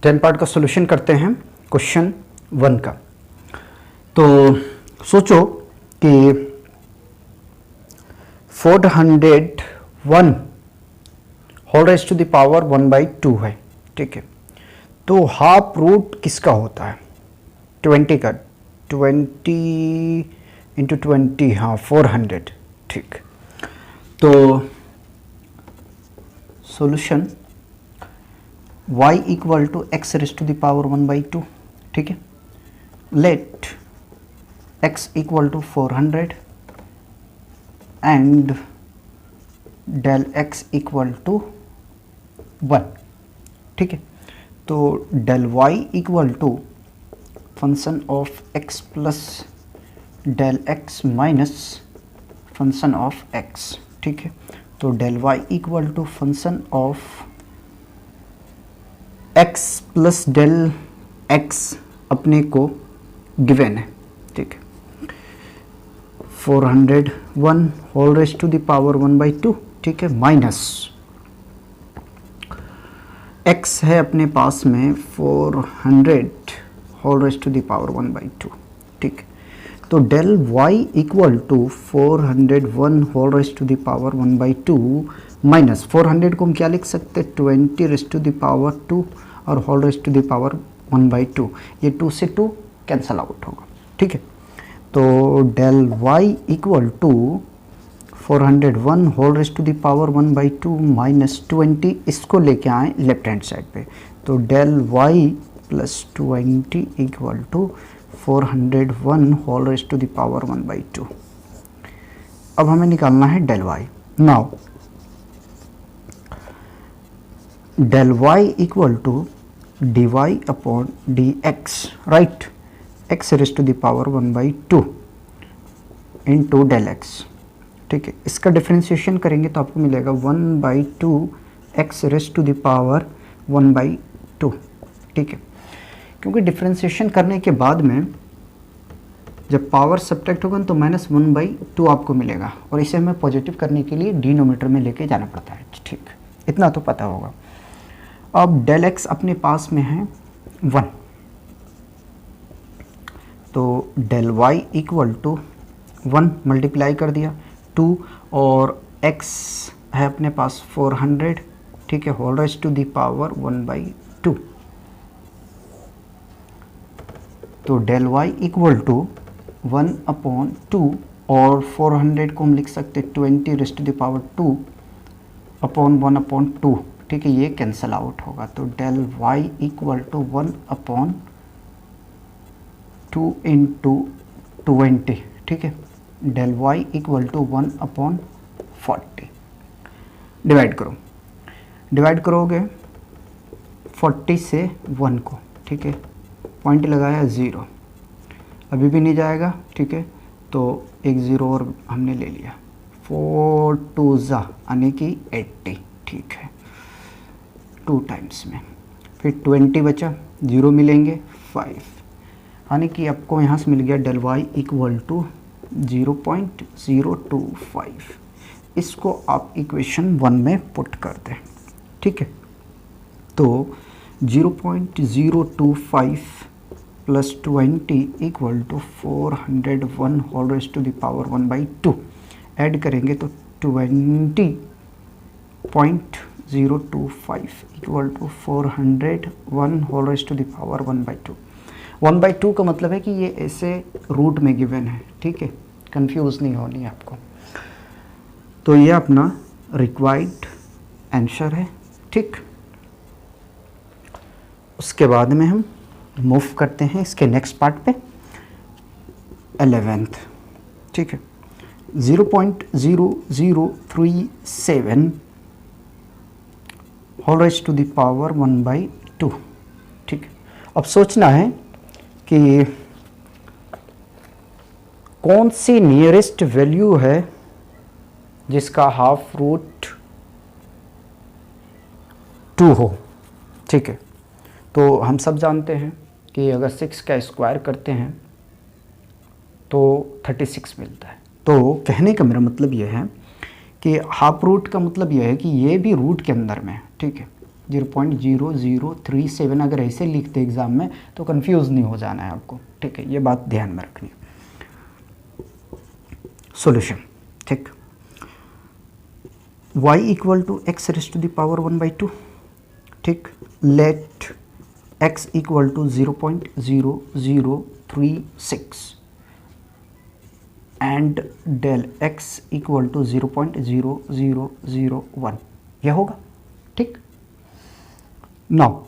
10 part का solution करते हैं क्वेश्चन 1 का। तो सोचो कि 401 whole raise to the power 1/2 है, ठीक है। तो हाफ रूट किसका होता है? 20 का, 20 इंटू 20, हाँ 400, ठीक। तो solution y equal to x raise to the power 1/2, ठीक है। Let x equal to 400 and del x equal to 1, ठीक है। तो del y equal to function of x plus del x minus function of x, ठीक है। तो del y equal to function of x plus del x अपने को given है, ठीक है। 401 whole raise to the power 1/2, ठीक है, माइनस x है अपने पास में 400 whole raise to the power 1/2, ठीक। तो del y equal to 401 whole raise to the power 1/2 minus 400 को हम क्या लिख सकते हैं? 20 रेज़ टू द पावर 2 और whole raise to the power 1/2, ये 2 से 2 कैंसल आउट होगा, ठीक है। तो del y equal to 401 whole raise to the power 1/2 minus 20, इसको लेके आए लेफ्ट हैंड साइड पे। तो del y plus 20 equal to 401 whole raise to the power 1/2। अब हमें निकालना है del y। Now del y equal to dy upon dx, right, x raise to the power 1/2 into del x, ठीक है। इसका differentiation करेंगे तो आपको मिलेगा 1/2 x raise to the power 1/2, ठीक है। क्योंकि डिफरेंशिएशन करने के बाद में जब पावर सब्ट्रैक्ट होगा तो -1/2 आपको मिलेगा, और इसे हमें पॉजिटिव करने के लिए डिनोमिनेटर में लेके जाना पड़ता है, ठीक, इतना तो पता होगा। अब डेल x अपने पास में है 1, तो del y equal to 1 multiply कर दिया 2, और x है अपने पास 400, ठीक है, whole raise to the power 1/2। तो डेल y इक्वल टू 1/2, और 400 को हम लिख सकते 20 raise to the power 2 upon 1/2, ठीक है, ये कैंसल आउट होगा। तो del y equal to 1/2 into 20, ठीक है, del y equal to 1/40। Divide करो, डिवाइड करोगे 40 से 1 को, ठीक है, पॉइंट लगाया 0, अभी भी नहीं जाएगा, ठीक है, तो एक 0 और हमने ले लिया, 4 2 यानी कि 80, ठीक है, 2 टाइम्स में, फिर 20 बचा, 0 मिलेंगे 5, यानी कि आपको यहाँ से मिल गया डेल y इक्वल टू 0.025। इसको आप इक्वेशन 1 में पुट कर दें, ठीक है। तो 0.025 plus 20 equal to 401 whole raise to the power 1/2 add करेंगे तो 20.025 equal to 401 whole raise to the power 1/2। 1/2 का मतलब है कि ये ऐसे रूट में गिवन है, ठीक है, कंफ्यूज नहीं होनी है आपको। तो ये अपना रिक्वायर्ड आंसर है, ठीक। उसके बाद में हम मूव करते हैं इसके नेक्स्ट पार्ट पे, 11th, ठीक है। 0.0037 whole raise to the power 1/2, ठीक है। अब सोचना है कि कौन सी नियरेस्ट वैल्यू है जिसका हाफ रूट 2 हो, ठीक है। तो हम सब जानते हैं कि अगर 6 का स्क्वायर करते हैं तो 36 मिलता है। तो कहने का मेरा मतलब यह है कि हाफ रूट का मतलब यह है कि ये भी रूट के अंदर में है, ठीक है। 0.0037 अगर ऐसे लिखते एग्ज़ाम में तो कंफ्यूज नहीं हो जाना है आपको, ठीक है, ये बात ध्यान में रखनी है। सॉल्यूशन, ठीक, y equal to x raise to the power 1/2, ठीक, let x equal to 0.0036 and del x equal to 0.0001, यह होगा, ठीक। Now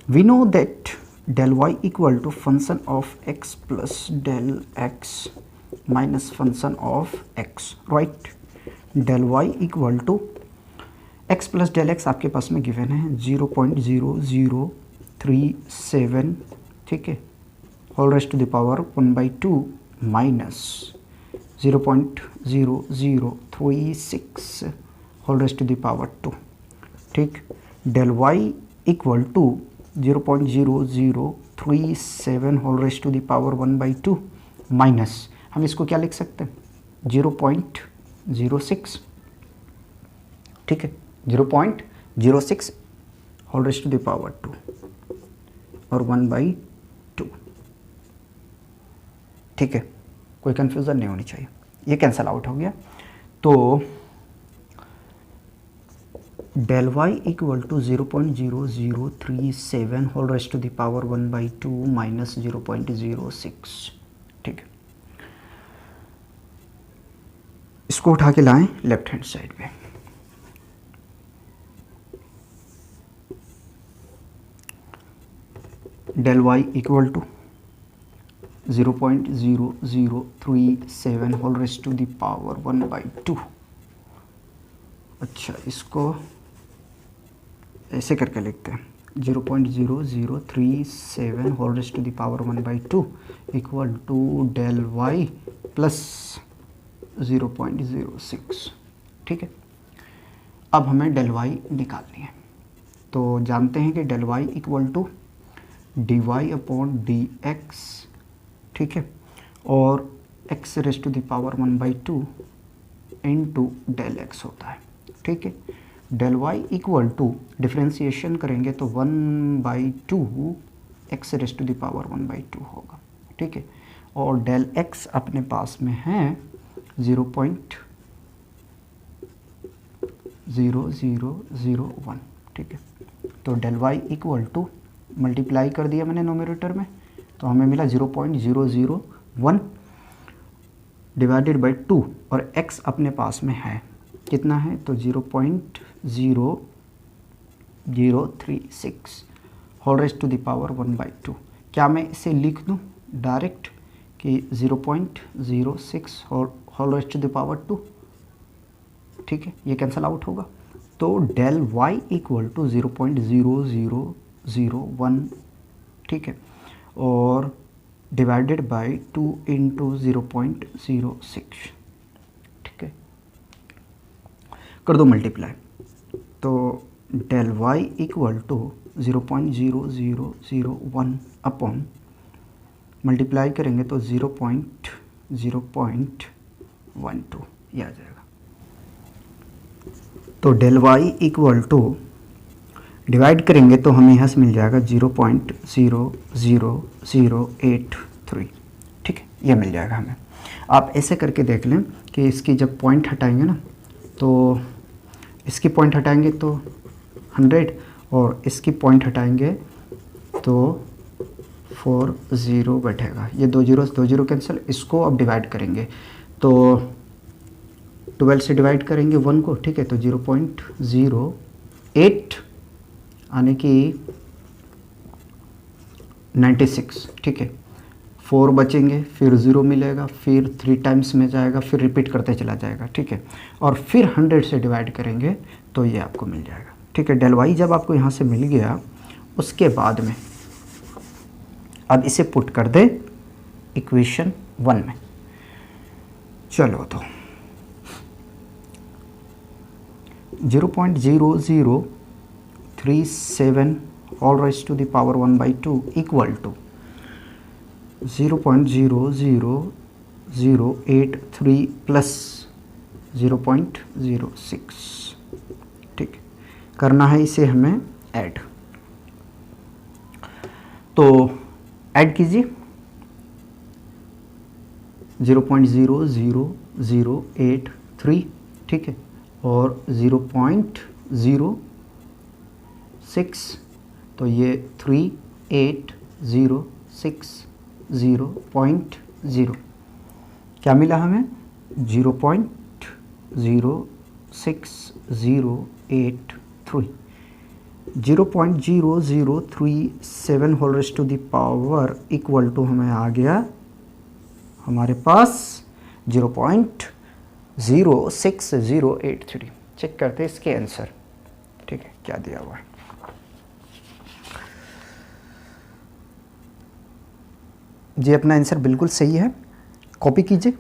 we know that del y equal to function of x plus del x minus function of x, right. del y equal to x plus del x आपके पास में given है 0.0037, ठीक है, whole raise to the power 1/2 minus 0.0036 whole raise to the power 2, ठीक। del y equal to 0.0037 whole raise to the power 1/2 minus, हम इसको क्या लिख सकते हैं, 0.06, ठीक है, 0.06 whole raise to the power 2 और 1/2, ठीक है, कोई कंफ्यूजन नहीं होनी चाहिए, ये कैंसल आउट हो गया। तो del y equal to 0.0037 whole raise to the power 1/2 minus 0.06, ठीक है, इसको उठा के लाएं लेफ्ट हैंड साइड पे। del y equal to 0.0037 whole raise to the power 1/2, अच्छा इसको ऐसे करके लिखते हैं, 0.0037 whole raise to the power 1/2 equal to del y plus 0.06, ठीक है। अब हमें del y निकालनी है, तो जानते हैं कि del y equal to dy upon dx, ठीक है, और x raise to the power 1/2 into del x होता है, ठीक है। del y equal to differentiation करेंगे तो 1/2 x raise to the power 1/2 होगा, ठीक है, और del x अपने पास में है 0.0001, ठीक है। तो del y equal to multiply कर दिया मैंने नोमिनेटर में, तो हमें मिला 0.001 डिवाइडेड बाई 2, और x अपने पास में है कितना है, तो 0.0036 whole raise to the power 1/2। क्या मैं इसे लिख दूँ डायरेक्ट कि 0.06 whole raise to the power 2, ठीक है, ये कैंसल आउट होगा। तो del y इक्वल टू 0.0001, ठीक है, और डिवाइडेड बाई 2 इंटू 0.06, ठीक है, कर दो मल्टीप्लाई, तो del y equal to 0.0001 upon multiply करेंगे तो 0.0.12 ये आ जाएगा। तो del y equal to divide करेंगे तो हमें यहाँ से मिल जाएगा 0.00083, ठीक है, ये मिल जाएगा हमें। आप ऐसे करके देख लें कि इसकी जब पॉइंट हटाएंगे ना, तो इसकी पॉइंट हटाएंगे तो 100 और इसकी पॉइंट हटाएंगे तो 40 बैठेगा, ये 2 जीरो कैंसिल। इसको अब डिवाइड करेंगे तो 12 से डिवाइड करेंगे 1 को, ठीक है, तो 0.08 आने की 96, ठीक है, 4 बचेंगे, फिर 0 मिलेगा, फिर 3 टाइम्स में जाएगा, फिर रिपीट करते चला जाएगा, ठीक है, और फिर 100 से डिवाइड करेंगे तो ये आपको मिल जाएगा, ठीक है। del y जब आपको यहाँ से मिल गया, उसके बाद में अब इसे पुट कर दे इक्वेशन 1 में। चलो तो 0.0037 all raised to the power 1/2 equal to 0.0083 plus 0.06, ठीक, करना है इसे हमें ऐड, तो ऐड कीजिए 0.00083, ठीक है, और 0.06, तो ये 3806.0 क्या मिला हमें 0.06083, 0.0037 whole raise to the power equal to हमें आ गया हमारे पास 0.06083। चेक करते हैं इसके आंसर, ठीक है, क्या दिया हुआ है। जी अपना आंसर बिल्कुल सही है, कॉपी कीजिए।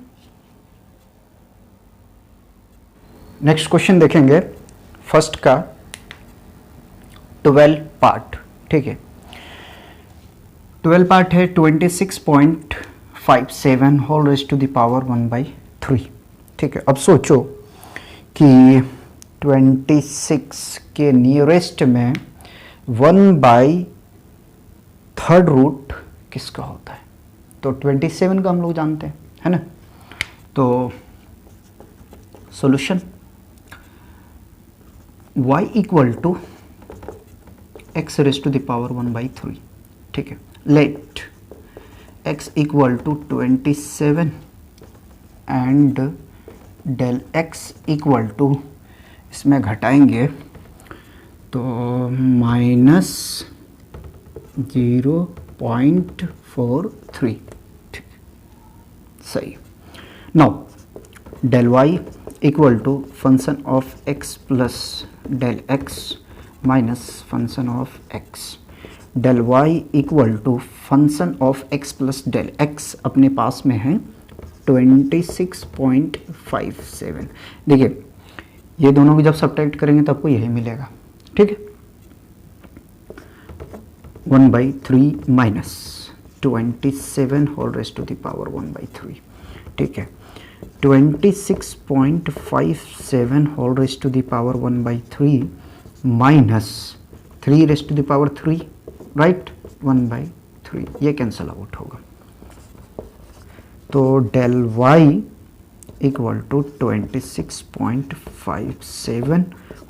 नेक्स्ट क्वेश्चन देखेंगे, फर्स्ट का 12 पार्ट, ठीक है, 12 पार्ट है 26.57 whole raise to the power 1/3, ठीक है। अब सोचो कि 26 के नियरेस्ट में 1/3 रूट किसका होता है, तो 27 का हम लोग जानते हैं, है ना। तो solution y equal to x raise to the power 1/3, ठीक है। Let x equal to 27 and del x equal to, इसमें घटाएंगे तो -0.43, ठीक, सही। Now del y equal to function of x plus del x minus function of x, del y equal to function of x plus del x अपने पास में है 26.57। देखिए ये दोनों को जब सब्ट्रैक्ट करेंगे तो आपको यही मिलेगा, ठीक है। 1/3 minus 27 whole raise to the power 1/3, ठीक है। 26.57 whole raise to the power 1/3 minus 3 raise to the power 3, right, 1/3, ये कैंसल आउट होगा। तो del y equal to 26.57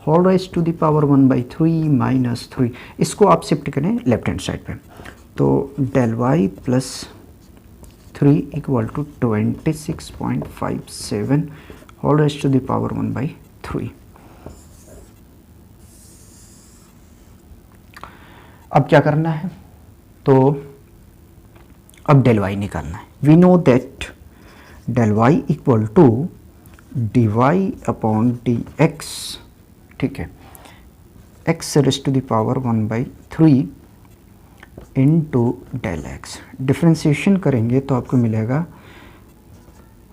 whole raise to the power 1/3 minus 3, इसको आप शिफ्ट करें लेफ्ट हैंड साइड पे, तो del y plus 3 equal to 26.57 whole raise to the power 1/3। अब क्या करना है, तो अब डेल y निकालना है। We know that del y equal to dy upon dx, ठीक है, x raise to the power 1/3 into del x। Differentiation करेंगे तो आपको मिलेगा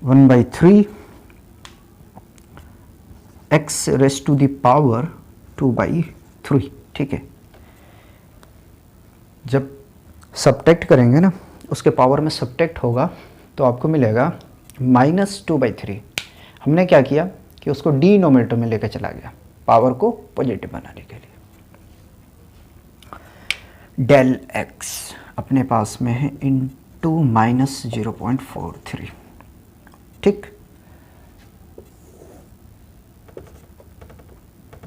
1/3 x raise to the power 2/3, ठीक है। जब सब्ट्रैक्ट करेंगे ना, उसके पावर में सब्ट्रैक्ट होगा तो आपको मिलेगा -2/3। हमने क्या किया कि उसको डिनोमिनेटर में लेकर चला गया, पावर को पॉजिटिव बनाने के लिए। डेल x अपने पास में है इनटू -0.43, ठीक।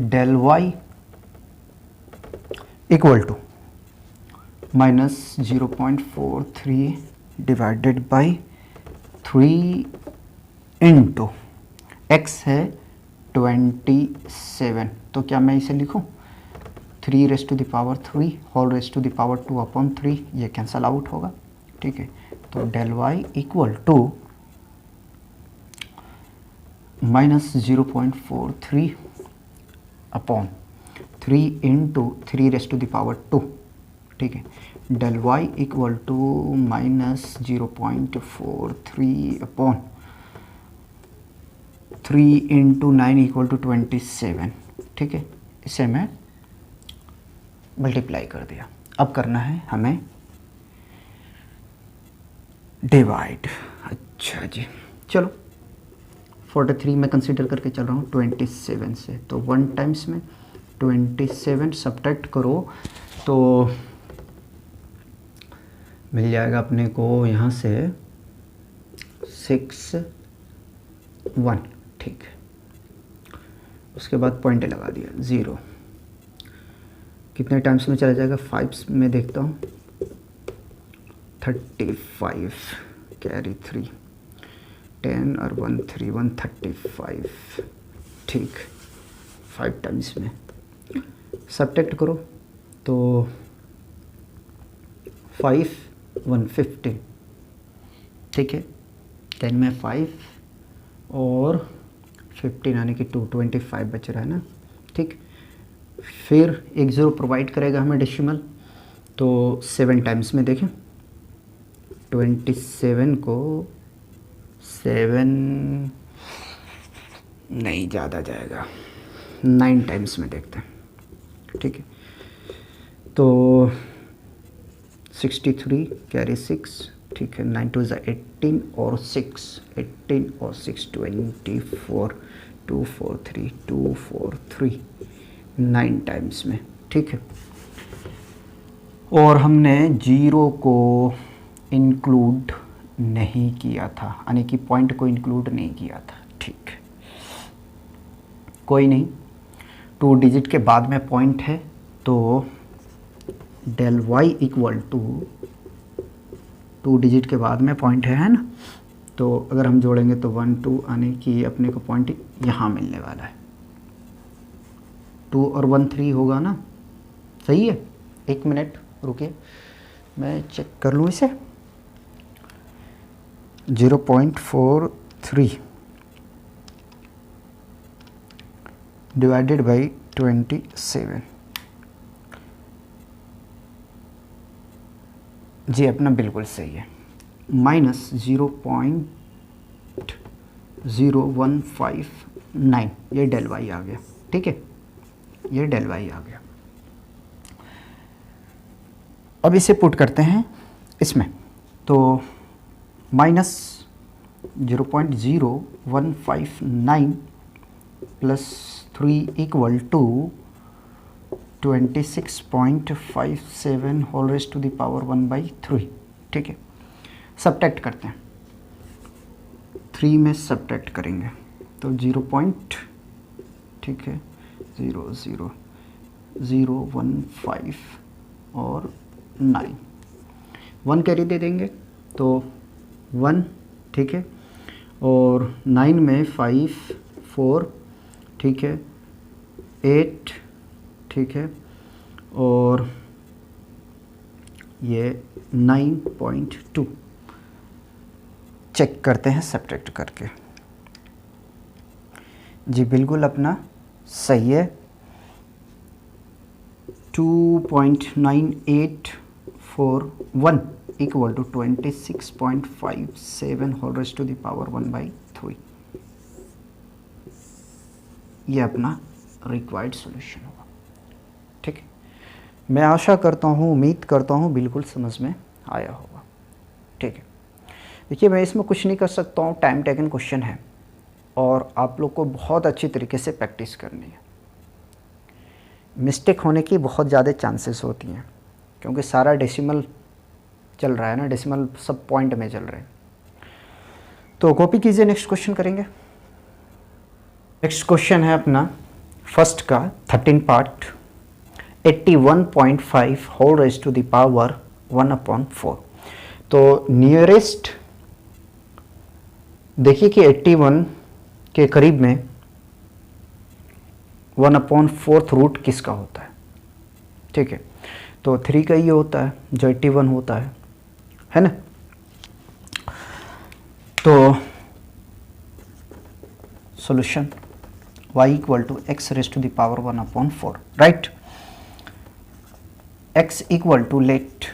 Del y equal to -0.43 divided by 3 into x है 27, तो क्या मैं इसे लिखूं 3 raise to the power 3 whole raise to the power 2/3, ये कैंसल आउट होगा, ठीक है। तो del y equal to -0.43 upon 3 into 3 raise to the power 2, ठीक है। Del y equal to -0.43 upon 3 into 9 equal to 27, ठीक है। इसे मैं मल्टीप्लाई कर दिया। अब करना है हमें डिवाइड। अच्छा जी, चलो 43 में कंसीडर करके चल रहा हूँ 27 से, तो 1 टाइम्स में 27 सब्ट्रैक्ट करो तो मिल जाएगा अपने को यहाँ से 6 1, ठीक है। उसके बाद पॉइंट लगा दिया 0, कितने टाइम्स में चला जाएगा 5 में देखता हूँ 35 कैरी 3 10 और 1 3 135, ठीक 5 टाइम्स में सब्ट्रैक्ट करो तो 5 150, ठीक है। 10 में 5 और 15 यानी कि 225 बच रहा है ना, ठीक। फिर एक ज़ीरो प्रोवाइड करेगा हमें डेसिमल, तो 7 टाइम्स में देखें 27 को 7 नहीं ज़्यादा जाएगा, 9 टाइम्स में देखते हैं, ठीक है। तो 63 कैरी 6, ठीक है। 9 2 18 और 6 18 और 6 24 2 4 3 2 4 3 9 टाइम्स में, ठीक है। और हमने 0 को इंक्लूड नहीं किया था, यानी कि पॉइंट को इंक्लूड नहीं किया था, ठीक है। कोई नहीं, 2 डिजिट के बाद में पॉइंट है तो del y equal to 2 digit के बाद में पॉइंट है ना। तो अगर हम जोड़ेंगे तो 1 2 आने की अपने को पॉइंट यहाँ मिलने वाला है, 2 और 1 3 होगा ना, सही है। 1 मिनट रुकिए, मैं चेक कर लूँ इसे। 0.43 डिवाइडेड बाई 27, जी अपना बिल्कुल सही है, माइनस 0.0159, ये डेल वाई आ गया, ठीक है, ये डेल वाई आ गया। अब इसे पुट करते हैं इसमें, तो minus 0.0159 plus 3 equal to 26.57 whole raise to the power 1/3, ठीक है। सब्ट्रैक्ट करते हैं, 3 में सब्ट्रैक्ट करेंगे तो 0 पॉइंट, ठीक है, 0 0 0 1 5 और 9, 1 कैरी दे देंगे तो 1, ठीक है। और 9 में 5 4, ठीक है, 8, ठीक है, और ये 9.2 चेक करते हैं सब्ट्रैक्ट करके, जी बिल्कुल अपना सही है। 2.9841 equal to 26.57 whole raise to the power 1/3, ये अपना रिक्वायर्ड सॉल्यूशन होगा, ठीक है। मैं आशा करता हूँ, उम्मीद करता हूँ बिल्कुल समझ में आया होगा, ठीक है। देखिए मैं इसमें कुछ नहीं कर सकता हूँ, टाइम टेकन क्वेश्चन है और आप लोग को बहुत अच्छी तरीके से प्रैक्टिस करनी है। मिस्टेक होने की बहुत ज़्यादा चांसेस होती हैं क्योंकि सारा डेसिमल चल रहा है ना, डेसिमल सब पॉइंट में चल रहे हैं। तो कॉपी कीजिए, नेक्स्ट क्वेश्चन करेंगे। नेक्स्ट क्वेश्चन है अपना फर्स्ट का 13 part, 81.5 whole raise to the power 1/4। तो नियरेस्ट देखिए कि 81 के करीब में 1/4 रूट किसका होता है, ठीक है। तो 3 का ये होता है जो 81 होता है ना। तो solution y equal to x raise to the power 1/4, right. x equal to let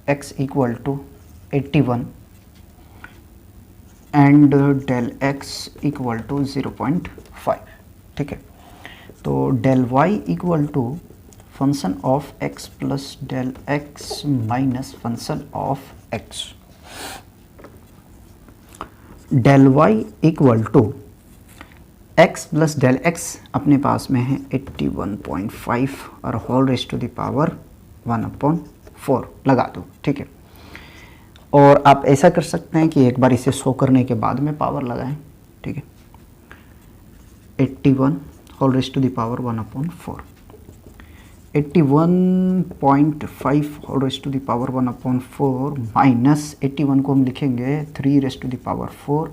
x equal to 81 and del x equal to 0.5, ठीक है। तो del y equal to function of x plus del x minus function of x, del y equal to x plus del x अपने पास में है 81.5 और whole raised to the power 1/4 लगा दो, ठीक है। और आप ऐसा कर सकते हैं कि एक बार इसे शो करने के बाद में पावर लगाएं, ठीक है। 81 whole raised to the power 1/4, 81.5 whole raised to the power 1/4 minus 81 को हम लिखेंगे 3 raised to the power 4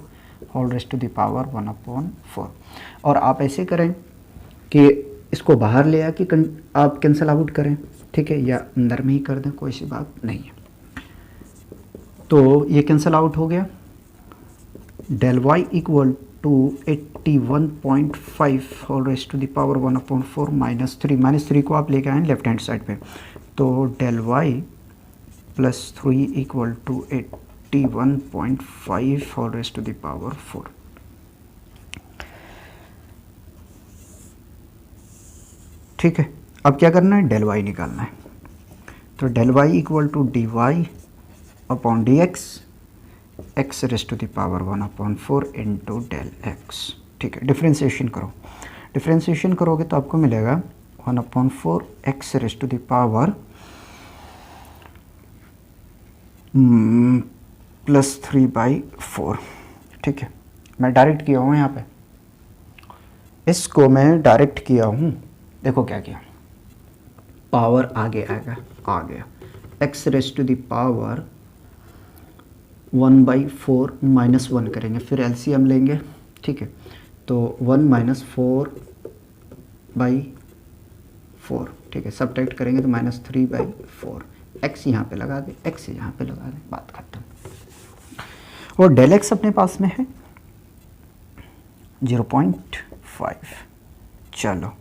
whole raised to the power 1/4। और आप ऐसे करें कि इसको बाहर ले आके आप कैंसिल आउट करें, ठीक है, या अंदर में ही कर दें, कोई सी बात नहीं है। तो ये कैंसिल आउट हो गया। Del y equal to 81.5 whole raised to the power 1/4 -3 को आप लेके आए लेफ्ट हैंड साइड पे, तो del y plus 3 equal to 81.5 whole raised to the power 4। ठीक है, अब क्या करना है, डेल वाई निकालना है। तो del y equal to d y upon d x x raised to the power 1/4 into del x. ठीक है, डिफ्रेंशिएशन करो, डिफ्रेंशिएशन करोगे तो आपको मिलेगा 1/4 x raised to the power +3/4। ठीक है, मैं डायरेक्ट किया हूँ यहाँ पे, इसको मैं डायरेक्ट किया हूँ। देखो क्या किया, पावर आगे आएगा, आ गया x raised to the power 1/4 -1 करेंगे, फिर एलसीएम लेंगे। ठीक है, तो 1 - 4/4। ठीक है, सब्ट्रैक्ट करेंगे तो -3/4। एक्स यहाँ पे लगा दे, एक्स यहाँ पे लगा दे, बात खत्म। और डेल एक्स अपने पास में है 0.5। चलो,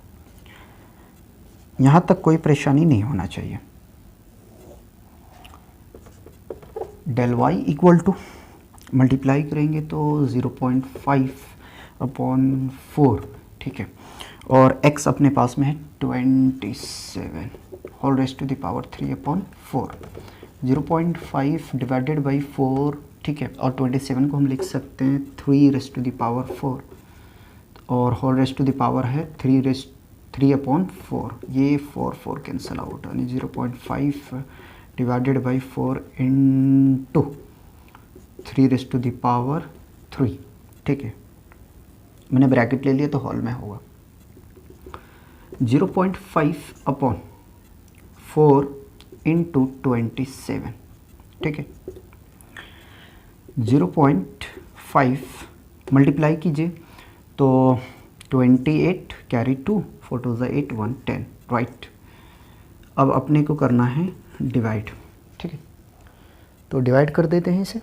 यहाँ तक कोई परेशानी नहीं होना चाहिए। Del y equal to multiply करेंगे तो 0.5/4। ठीक है, और x अपने पास में है 27 whole raised to the power 3/4। 0.5 divided by 4। ठीक है, और 27 को हम लिख सकते हैं 3 रेस्ट टू द पावर 4, और whole raised to the power है 3/4। ये 4 कैंसिल आउट, यानी 0.5 divided by 4 into 3 raised to the power 3। ठीक है, मैंने ब्रैकेट ले लिया तो हॉल में होगा 0.5/4 इंटू 27। ठीक है, 0.5 मल्टीप्लाई कीजिए तो 28 कैरी 2 4 2 8 1 10, राइट। अब अपने को करना है डिवाइड। ठीक है, तो डिवाइड कर देते हैं इसे।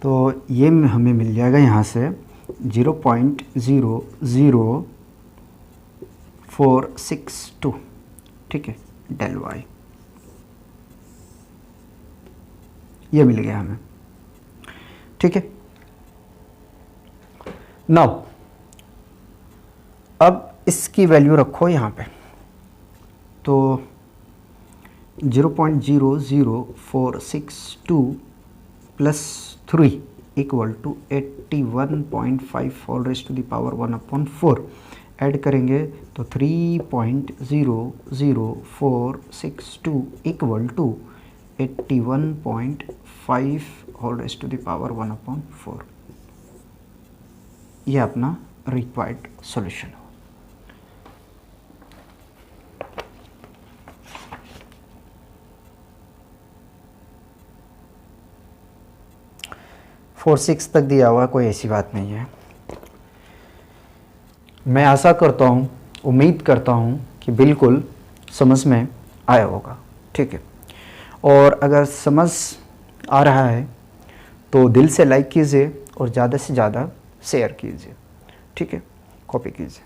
तो ये हमें मिल जाएगा यहाँ से 0.00462। ठीक है, डेल वाई ये मिल गया हमें। ठीक है, नाउ अब इसकी वैल्यू रखो यहाँ पे, तो 0.00462 plus 3 equal to 81.5 whole raised to the power 1/4 add करेंगे तो 3.00462 equal to 81.5 whole raised to the power 1/4। यह अपना रिक्वायर्ड सॉल्यूशन हो। फोर 6 तक दिया हुआ, कोई ऐसी बात नहीं है। मैं आशा करता हूँ, उम्मीद करता हूँ कि बिल्कुल समझ में आया होगा। ठीक है, और अगर समझ आ रहा है तो दिल से लाइक कीजिए और ज़्यादा से ज़्यादा शेयर कीजिए। ठीक है, कॉपी कीजिए।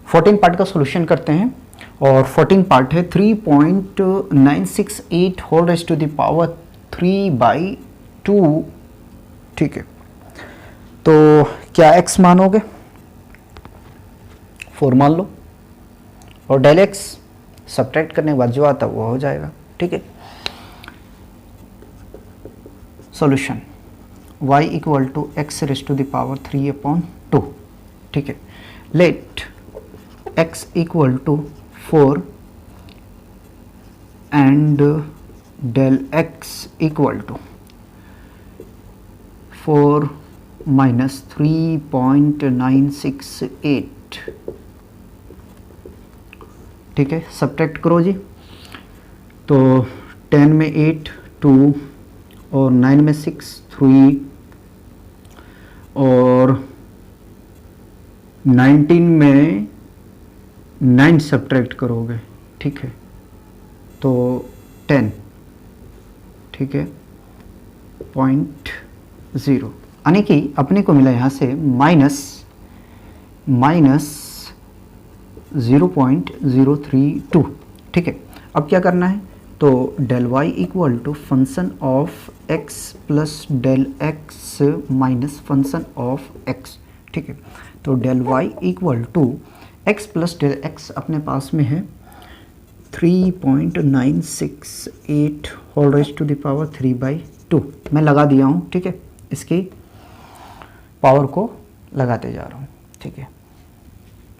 14 पार्ट का सॉल्यूशन करते हैं, और 14 पार्ट है 3.968 whole raised to the power 3/2। ठीक है, तो क्या x मानोगे, 4 मान लो, और डेल एक्स सब्ट्रैक्ट करने के बाद जो आता है वो हो जाएगा, ठीक है। Solution y equal to x raise to the power 3/2, ठीक है। Let x equal to 4 and del x equal to 4 minus 3.968, ठीक है। सब्ट्रैक्ट करो जी, तो 10 में 8 2 और 9 में 6 3 और 19 में 9 सब्ट्रैक्ट करोगे, ठीक है, तो 10, ठीक है, 0.0, यानी कि अपने को मिला यहाँ से माइनस 0.032, ठीक है। अब क्या करना है, तो del y equal to function of x plus del x minus function of x, ठीक है। तो del y equal to x plus del x अपने पास में है 3.968 whole raise to the power 3/2, मैं लगा दिया हूँ, ठीक है। इसकी पावर को लगाते जा रहा हूँ, ठीक है।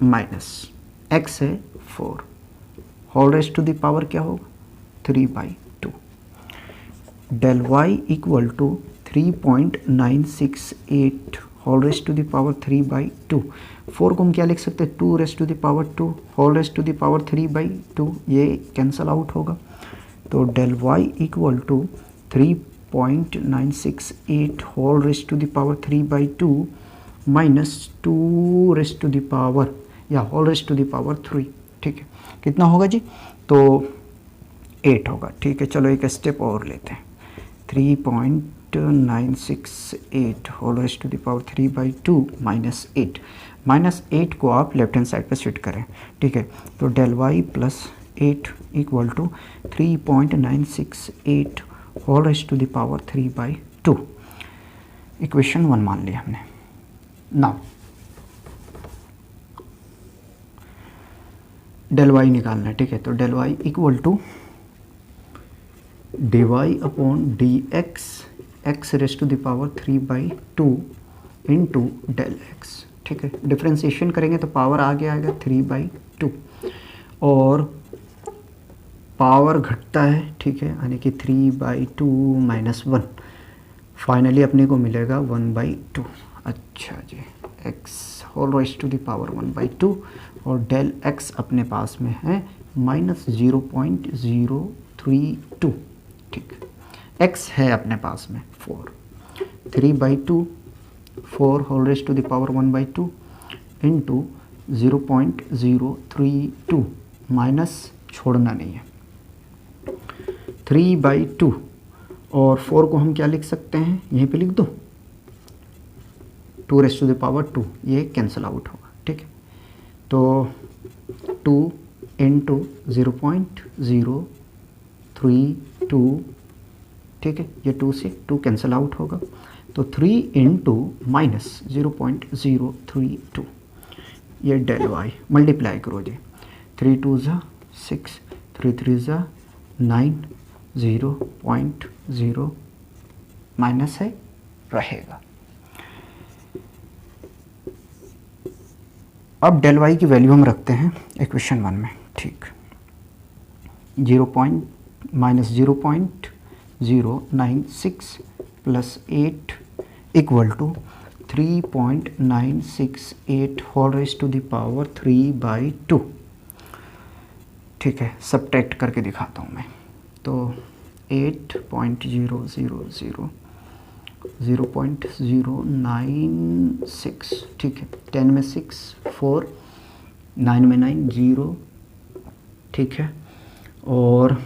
माइनस x है 4 whole raise to the power क्या होगा 3/2, del y equal to 3.968 whole raise to the power 3/2, 4 को हम क्या लिख सकते हैं 2 raise to the power 2 whole raise to the power 3/2, ये कैंसल आउट होगा। तो del y equal to 3.968 whole raise to the power 3/2 minus 2 raise to the power या whole raise to the power 3, ठीक है। कितना होगा जी, तो 8 होगा, ठीक है। चलो एक स्टेप और लेते हैं, 3.968 whole raise to the power 3/2 minus 8, minus 8 को आप लेफ्ट हैंड साइड पर शिफ्ट करें, ठीक है। तो del y plus 8 equal to 3.968 whole raise to the power 3/2, equation 1 मान लिया हमने। नाउ डेल y निकालना है, ठीक है। तो del y equal to dy upon dx x raise to the power 3/2 into del x, ठीक है। डिफ्रेंशिएशन करेंगे तो पावर आगे आएगा 3/2 और पावर घटता है, ठीक है, यानी कि 3/2 माइनस 1, फाइनली अपने को मिलेगा 1/2। अच्छा जी, x whole raise to the power 1/2 और डेल x अपने पास में है माइनस 0.032, ठीक। x है अपने पास में 4, 3/2 4 whole raise to the power 1/2 into 0.032, minus छोड़ना नहीं है, 3/2 और 4 को हम क्या लिख सकते हैं, यहीं पे लिख दो 2 रेज टू द पावर 2, ये कैंसिल आउट होगा, ठीक है। तो 2 इंटू 0.032, ठीक है, ये 2 से 2 कैंसिल आउट होगा, तो 3 इंटू माइनस 0.032, ये डेल y मल्टीप्लाई करो जी, 3 2 ज़ा 6 3 3 ज़ा 9, 0.0 माइनस है रहेगा। अब डेल y की वैल्यू हम रखते हैं इक्वेशन 1 में, ठीक। Minus 0.096 plus 8 equal to 3.968 whole raise to the power 3/2, ठीक है। सब्ट्रैक्ट करके दिखाता हूँ मैं, तो 8.000 0.096, ठीक है। 10 में 6 4, 9 में 9 0, ठीक है। और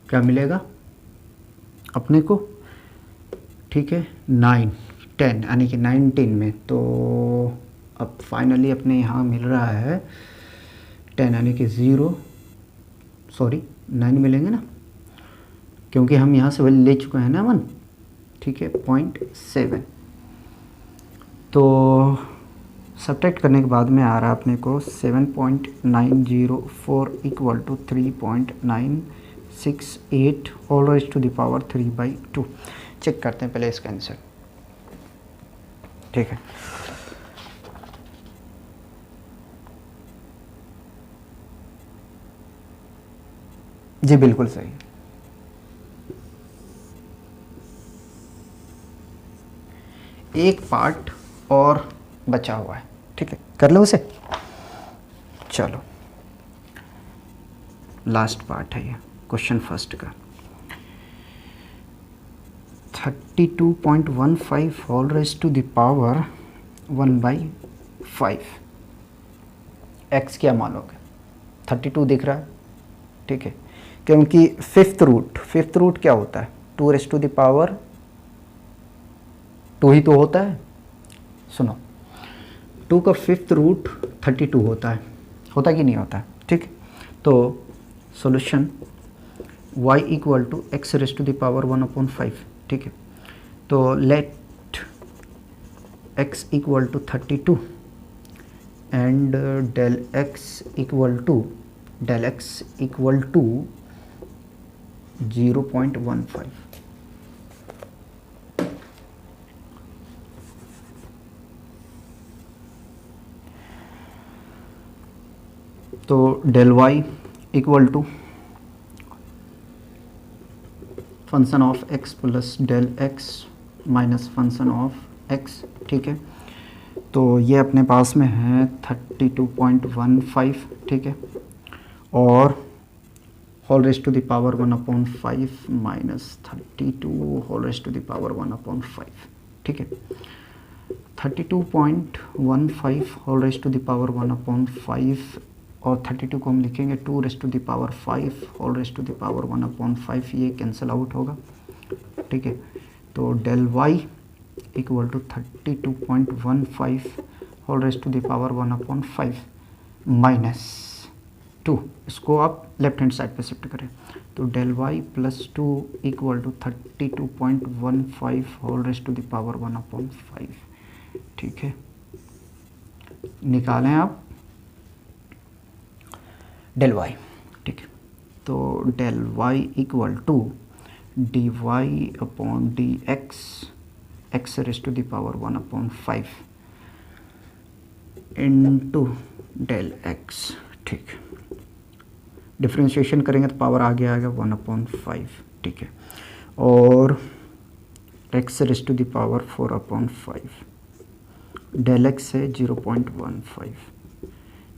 क्या मिलेगा अपने को, ठीक है, 9 10 यानी कि 19 में, तो अब फाइनली अपने यहाँ मिल रहा है 10 यानी कि 9 मिलेंगे ना, क्योंकि हम यहाँ से वैल्यू ले चुके हैं ना 1, ठीक है, 0.7, तो सब्ट्रैक्ट करने के बाद में आ रहा है अपने को 7.904 equal to 3.968 whole raise to the power 3/2। Check करते हैं पहले इसका आंसर, ठीक है। जी बिल्कुल सही। एक पार्ट और बचा हुआ है, ठीक है, कर लो उसे। चलो लास्ट पार्ट है ये क्वेश्चन फर्स्ट का। 32.15 whole raise to the power 1/5। X क्या मानोगे? 32 दिख रहा है, ठीक है, क्योंकि फिफ्थ रूट क्या होता है? 2 रेज़ टू द पावर 2 ही तो होता है। सुनो, 2 का फिफ्थ रूट 32 होता है, होता कि नहीं होता है, ठीक। तो solution y equal to x raise to the power 1/5, ठीक है। तो let x equal to 32 and del x equal to 0.15। तो del y equal to function of x plus del x minus function of x, ठीक है। तो ये अपने पास में है 32.15, ठीक है, और whole raise to the power 1/5 minus 32 whole raise to the power 1/5, ठीक है। 32.15 whole raise to the power 1/5 और 32 को हम लिखेंगे 2 raise to the power 5 whole raise to the power 1/5, ये कैंसिल आउट होगा, ठीक है। तो del y equal to 32.15 whole raise to the power 1/5 minus 2, इसको आप लेफ्ट हैंड साइड पे शिफ्ट करें, तो del y plus 2 equal to 32.15 whole raise to the power 1/5, ठीक है। निकालें आप डेल y, ठीक है। तो del y equal to dy upon dx x raise to the power 1/5 into del x, ठीक। डिफ्रेंशिएशन करेंगे तो पावर आगे आएगा 1/5, ठीक है, और x raise to the power 4/5, del x है 0.15,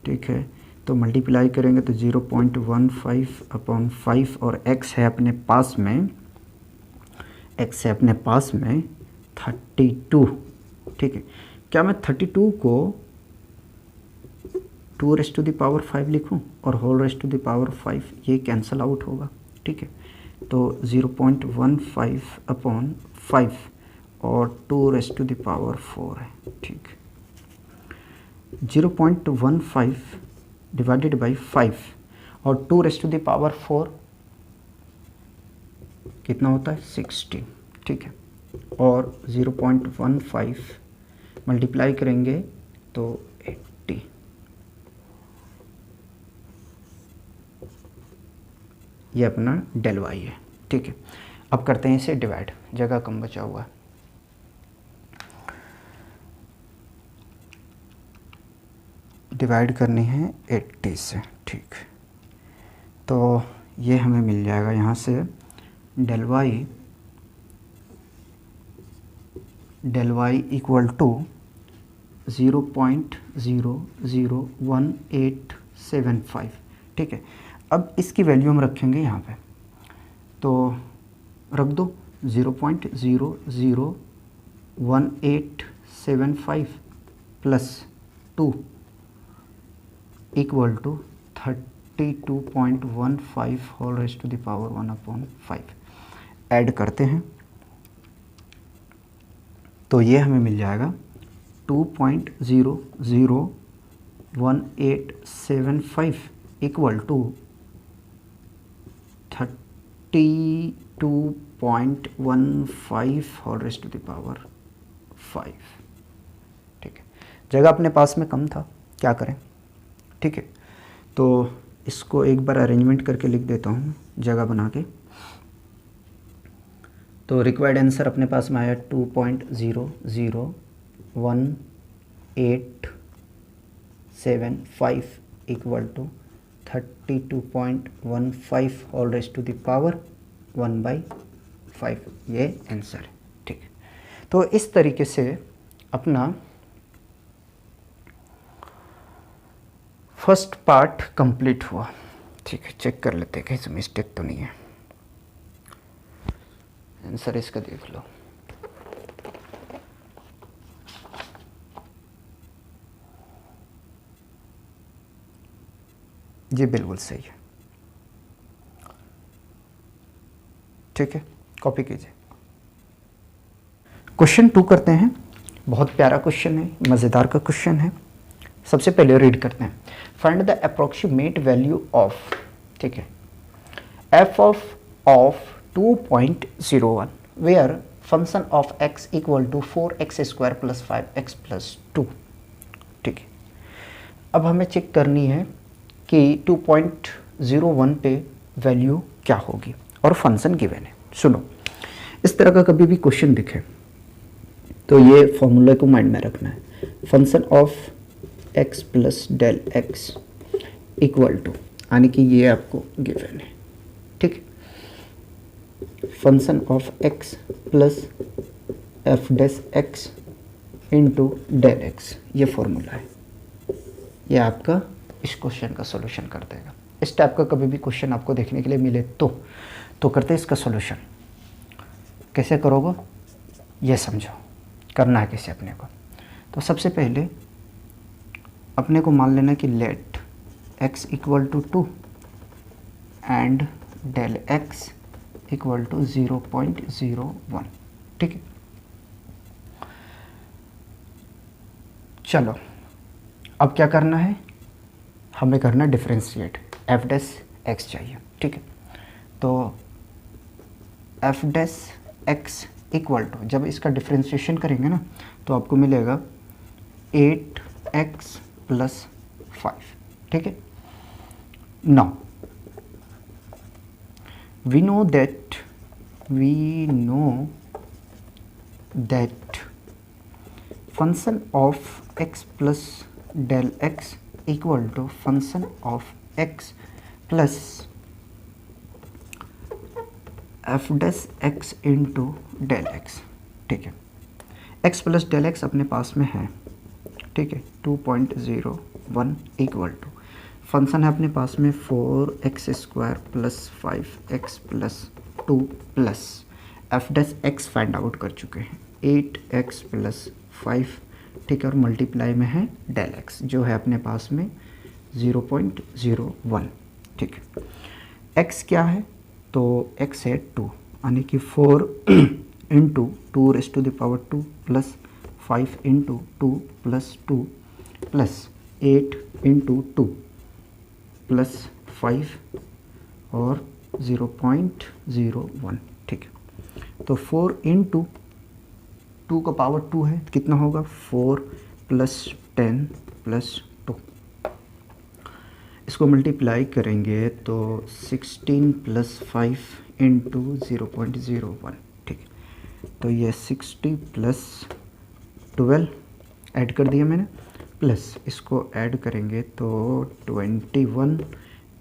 ठीक है। तो मल्टीप्लाई करेंगे तो 0.15/5 और x है अपने पास में 32, ठीक है। क्या मैं 32 को 2 रेज़ टू द पावर 5 लिखूं और whole raise to the power 5, ये कैंसिल आउट होगा, ठीक है। तो 0.15/5 और 2 रेज़ टू द पावर 4 है, ठीक। 0.15 डिवाइडेड बाई 5 और 2 रेज़ टू द पावर 4 कितना होता है? 16, ठीक है, और 0.15 मल्टीप्लाई करेंगे तो 80। ये अपना डेल y है, ठीक है। अब करते हैं इसे डिवाइड, जगह कम बचा हुआ है। डिवाइड करनी है 80 से, ठीक। तो ये हमें मिल जाएगा यहाँ से डेल y इक्वल टू 0.00185, ठीक है। अब इसकी वैल्यू हम रखेंगे यहाँ पे, तो रख दो 0.00185 plus 2 equal to 32.15 whole raise to the power 1/5। Add करते हैं तो ये हमें मिल जाएगा 2.00185 equal to 32.15 whole raise to the power 5, ठीक है। जगह अपने पास में कम था, क्या करें, ठीक है। तो इसको एक बार अरेंजमेंट करके लिख देता हूँ जगह बना के। तो रिक्वायर्ड आंसर अपने पास में आया 2.00187 equal to 32.15 whole raise to the power 1/5, ये आंसर है, ठीक है। तो इस तरीके से अपना फर्स्ट पार्ट कंप्लीट हुआ, ठीक है। चेक कर लेते हैं कहीं से मिस्टेक तो नहीं है। आंसर इसका देख लो। जी बिल्कुल सही है, ठीक है, कॉपी कीजिए। क्वेश्चन 2 करते हैं। बहुत प्यारा क्वेश्चन है, मज़ेदार का क्वेश्चन है। सबसे पहले रीड करते हैं। Find the approximate value of, ठीक है, f of 2.01 where function of x equal to 4x² plus 5x plus 2, ठीक है। अब हमें चेक करनी है कि 2.01 पे वैल्यू क्या होगी और फंक्शन गिवन है। सुनो, इस तरह का कभी भी क्वेश्चन दिखे तो ये फॉर्मूला को माइंड में रखना है। Function of x plus del x equal to, यानी कि ये आपको गिवन है, ठीक है। Function of x plus f dash x into del x, ये फॉर्मूला है। ये आपका इस क्वेश्चन का सॉल्यूशन कर देगा। इस टाइप का कभी भी क्वेश्चन आपको देखने के लिए मिले तो करते इसका सॉल्यूशन कैसे करोगे, ये समझो, करना है कैसे अपने को। तो सबसे पहले अपने को मान लेना कि let x equal to 2 and del x equal to 0.01, ठीक है। चलो अब क्या करना है, हमें करना डिफरेंशिएट, एफ डैश एक्स चाहिए, ठीक है। तो f dash x equal to, जब इसका डिफरेंशिएशन करेंगे ना तो आपको मिलेगा 8x प्लस 5, ठीक है। Now we know that function of x plus del x equal to function of x plus f dash x into del x, ठीक है। x प्लस डेल एक्स अपने पास में है, ठीक है। 2.01 इक्वल टू फंक्शन है अपने पास में 4x² plus 5x plus 2 plus f dash x find out कर चुके हैं 8x प्लस 5, ठीक है। और मल्टीप्लाई में है डेल एक्स जो है अपने पास में 0.01, ठीक है। x क्या है, तो x है 2, यानी कि 4 into 2 raise to the power 2 plus 5 into 2 plus 2 plus 8 into 2 plus 5 और 0.01, ठीक है। तो 4 इंटू 2 का पावर 2 है, कितना होगा 4 प्लस 10 प्लस 2। इसको मल्टीप्लाई करेंगे तो 16 प्लस 5 इंटू 0.01, ठीक है। तो ये 60 प्लस 12 ऐड कर दिया मैंने, प्लस इसको ऐड करेंगे तो 21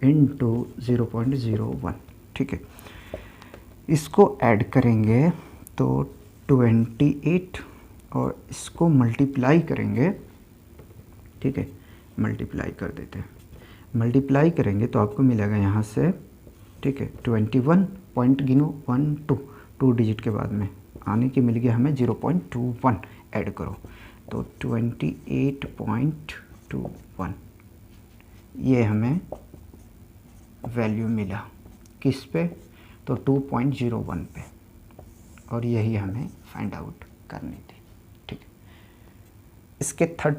इंटू 0.01, ठीक है। इसको ऐड करेंगे तो 28 और इसको मल्टीप्लाई करेंगे, ठीक है। मल्टीप्लाई कर देते हैं, मल्टीप्लाई करेंगे तो आपको मिलेगा यहाँ से, ठीक है। 21 पॉइंट गिनो 1 2 डिजिट के बाद में आने की मिल गया हमें 0.21, ऐड करो तो 28.21, ये हमें वैल्यू मिला किस पे, तो 2.01 पे, और यही हमें फाइंड आउट करनी थी, ठीक है। इसके थर्ड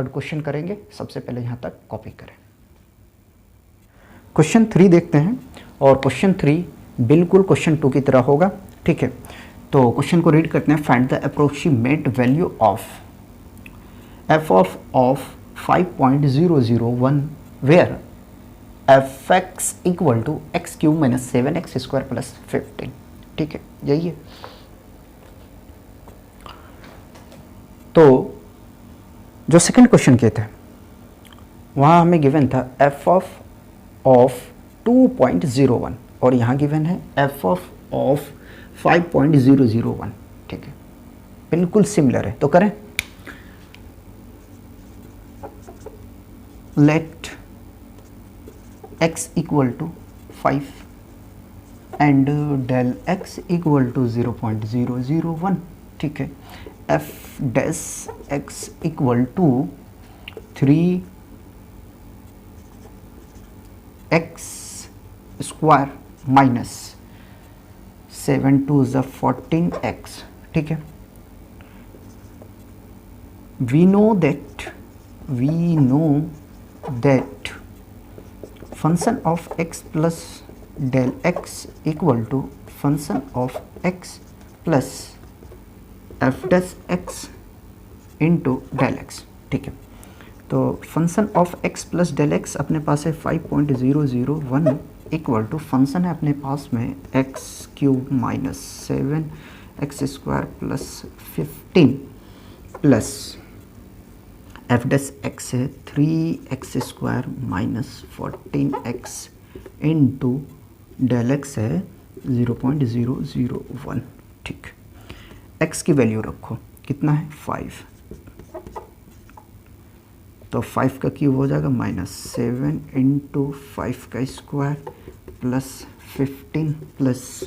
क्वेश्चन करेंगे। सबसे पहले यहाँ तक कॉपी करें। क्वेश्चन 3 देखते हैं, और क्वेश्चन 3 बिल्कुल क्वेश्चन 2 की तरह होगा, ठीक है। तो क्वेश्चन को रीड करते हैं। Find the approximate value of, f of 5.001 where fx equal to x cube minus 7x square plus 15। ठीक है, यही है। तो जो सेकंड क्वेश्चन किए थे वहाँ हमें गिवन था f ऑफ 2.01 और यहाँ गिवन है f ऑफ 5.001। ठीक है, बिल्कुल सिमिलर है। तो करें, let x equal to 5 and del x equal to 0.001। ठीक है, f dash x equal to 3x square minus 7 twos 14x। ठीक है, we know that function of x plus del x equal to function of x plus f dash x into del x। ठीक है, तो function of x plus del x अपने पास है 5.001 equal to function है अपने पास में x cube minus 7x square plus 15 plus f dash x है 3x square minus 14x into del x है 0.001। ठीक, x की वैल्यू रखो, कितना है 5, तो 5 का क्यूब हो जाएगा माइनस 7 इंटू 5 का square plus 15 plus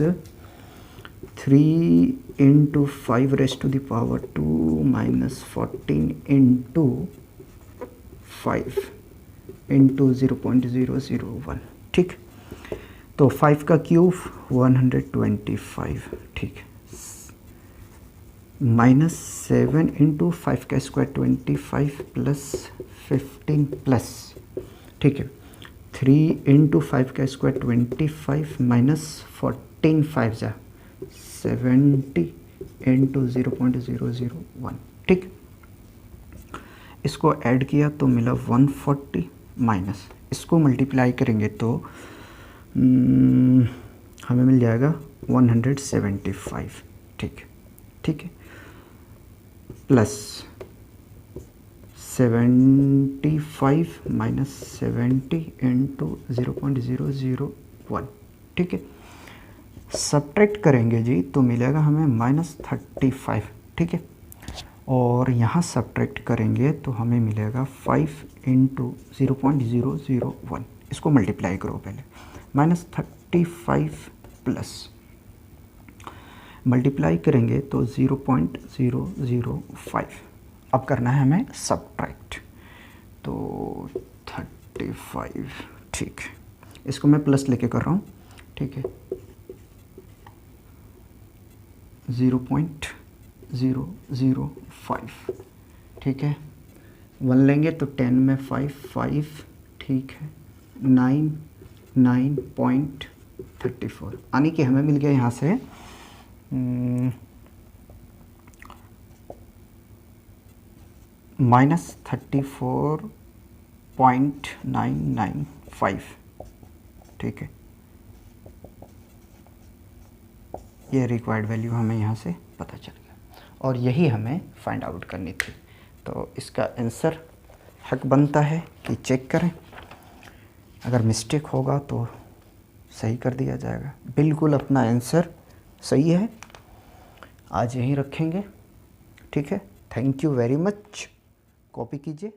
3 into 5 raise to the power 2 minus 14 into 5 into 0.001। ठीक, तो 5 का क्यूब 125। ठीक, माइनस 7 इंटू 5 का स्क्वायर 25 प्लस 15 प्लस, ठीक है, 3 इंटू 5 का स्क्वायर 25 माइनस 14 5 जा 70 इंटू 0.001। ठीक, इसको ऐड किया तो मिला 140 माइनस इसको मल्टीप्लाई करेंगे तो हमें मिल जाएगा 175। ठीक है, प्लस 75 माइनस 70 इंटू 0.001। ठीक है, सब्ट्रैक्ट करेंगे जी तो मिलेगा हमें माइनस 35। ठीक है, और यहाँ सब्ट्रैक्ट करेंगे तो हमें मिलेगा 5 इंटू 0.001। इसको मल्टीप्लाई करो पहले, माइनस 35 प्लस मल्टीप्लाई करेंगे तो 0.005। अब करना है हमें सब्ट्रैक्ट, तो 35। ठीक, इसको मैं प्लस लेके कर रहा हूँ। ठीक है, 0.005। ठीक है, 1 लेंगे तो 10 में 5। ठीक है, 9.34 यानी कि हमें मिल गया यहाँ से माइनस 34.995। ठीक है, ये रिक्वायर्ड वैल्यू हमें यहाँ से पता चल गया और यही हमें फाइंड आउट करनी थी। तो इसका आंसर हक बनता है कि चेक करें, अगर मिस्टेक होगा तो सही कर दिया जाएगा। बिल्कुल अपना आंसर सही है, आज यहीं रखेंगे। ठीक है, thank you very much. Copy कीजिए।